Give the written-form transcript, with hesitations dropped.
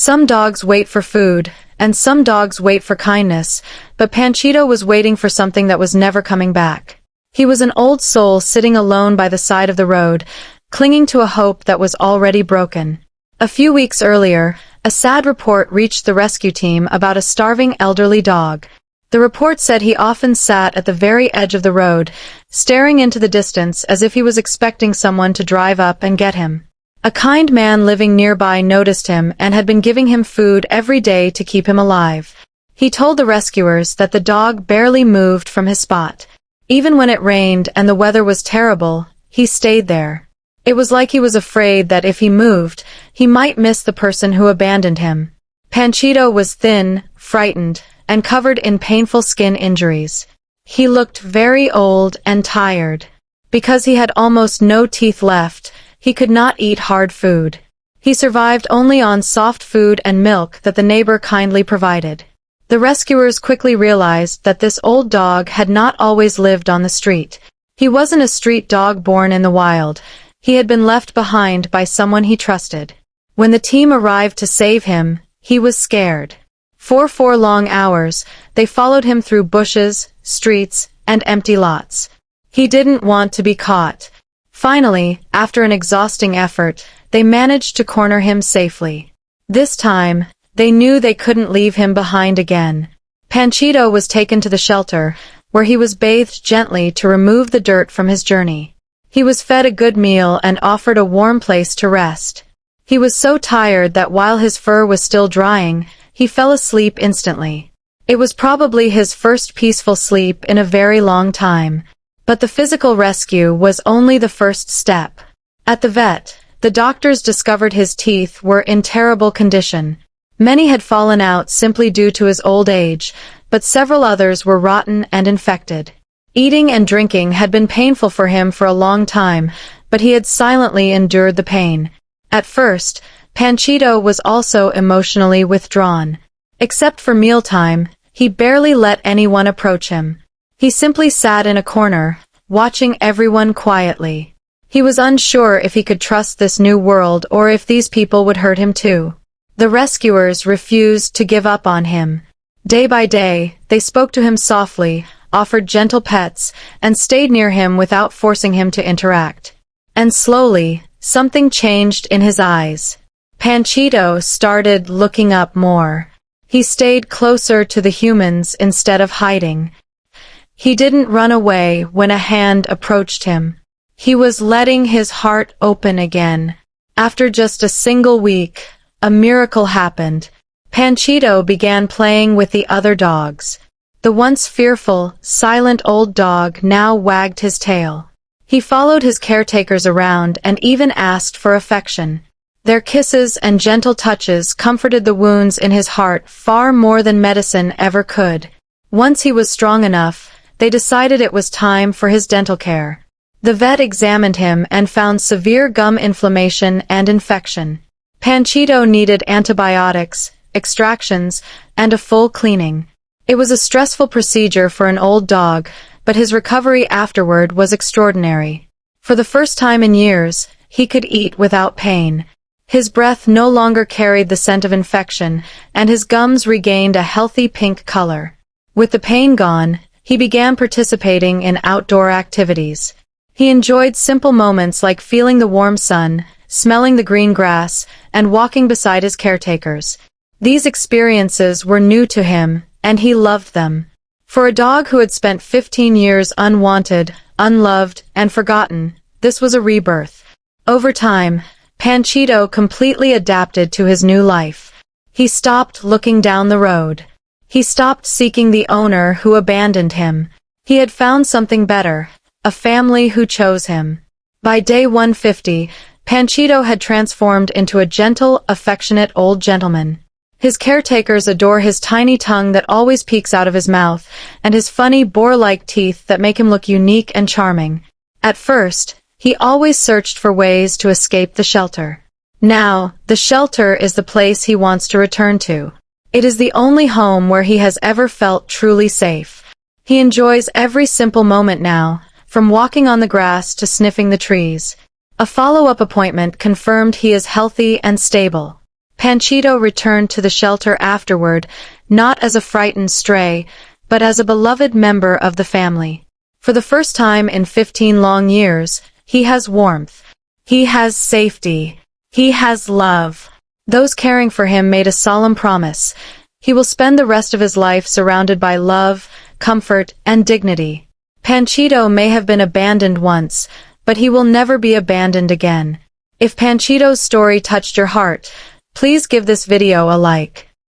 Some dogs wait for food, and some dogs wait for kindness, but Panchito was waiting for something that was never coming back. He was an old soul sitting alone by the side of the road, clinging to a hope that was already broken. A few weeks earlier, a sad report reached the rescue team about a starving elderly dog. The report said he often sat at the very edge of the road, staring into the distance as if he was expecting someone to drive up and get him. A kind man living nearby noticed him and had been giving him food every day to keep him alive. He told the rescuers that the dog barely moved from his spot. Even when it rained and the weather was terrible, he stayed there. It was like he was afraid that if he moved, he might miss the person who abandoned him. Panchito was thin, frightened, and covered in painful skin injuries. He looked very old and tired. Because he had almost no teeth left, he could not eat hard food. He survived only on soft food and milk that the neighbor kindly provided. The rescuers quickly realized that this old dog had not always lived on the street. He wasn't a street dog born in the wild. He had been left behind by someone he trusted. When the team arrived to save him, he was scared. For 4 long hours, they followed him through bushes, streets, and empty lots. He didn't want to be caught. Finally, after an exhausting effort, they managed to corner him safely. This time, they knew they couldn't leave him behind again. Panchito was taken to the shelter, where he was bathed gently to remove the dirt from his journey. He was fed a good meal and offered a warm place to rest. He was so tired that while his fur was still drying, he fell asleep instantly. It was probably his first peaceful sleep in a very long time. But the physical rescue was only the first step. At the vet, the doctors discovered his teeth were in terrible condition. Many had fallen out simply due to his old age, but several others were rotten and infected. Eating and drinking had been painful for him for a long time, but he had silently endured the pain. At first, Panchito was also emotionally withdrawn. Except for mealtime, he barely let anyone approach him. He simply sat in a corner, watching everyone quietly. He was unsure if he could trust this new world or if these people would hurt him too. The rescuers refused to give up on him. Day by day, they spoke to him softly, offered gentle pets, and stayed near him without forcing him to interact. And slowly, something changed in his eyes. Panchito started looking up more. He stayed closer to the humans instead of hiding. He didn't run away when a hand approached him. He was letting his heart open again. After just a single week, a miracle happened. Panchito began playing with the other dogs. The once fearful, silent old dog now wagged his tail. He followed his caretakers around and even asked for affection. Their kisses and gentle touches comforted the wounds in his heart far more than medicine ever could. Once he was strong enough, they decided it was time for his dental care. The vet examined him and found severe gum inflammation and infection. Panchito needed antibiotics, extractions, and a full cleaning. It was a stressful procedure for an old dog, but his recovery afterward was extraordinary. For the first time in years, he could eat without pain. His breath no longer carried the scent of infection, and his gums regained a healthy pink color. With the pain gone, he began participating in outdoor activities. He enjoyed simple moments like feeling the warm sun, smelling the green grass, and walking beside his caretakers. These experiences were new to him, and he loved them. For a dog who had spent 15 years unwanted, unloved, and forgotten, this was a rebirth. Over time, Panchito completely adapted to his new life. He stopped looking down the road. He stopped seeking the owner who abandoned him. He had found something better, a family who chose him. By day 150, Panchito had transformed into a gentle, affectionate old gentleman. His caretakers adore his tiny tongue that always peeks out of his mouth, and his funny boar-like teeth that make him look unique and charming. At first, he always searched for ways to escape the shelter. Now, the shelter is the place he wants to return to. It is the only home where he has ever felt truly safe. He enjoys every simple moment now, from walking on the grass to sniffing the trees. A follow-up appointment confirmed he is healthy and stable. Panchito returned to the shelter afterward, not as a frightened stray, but as a beloved member of the family. For the first time in 15 long years, he has warmth. He has safety. He has love. Those caring for him made a solemn promise. He will spend the rest of his life surrounded by love, comfort, and dignity. Panchito may have been abandoned once, but he will never be abandoned again. If Panchito's story touched your heart, please give this video a like.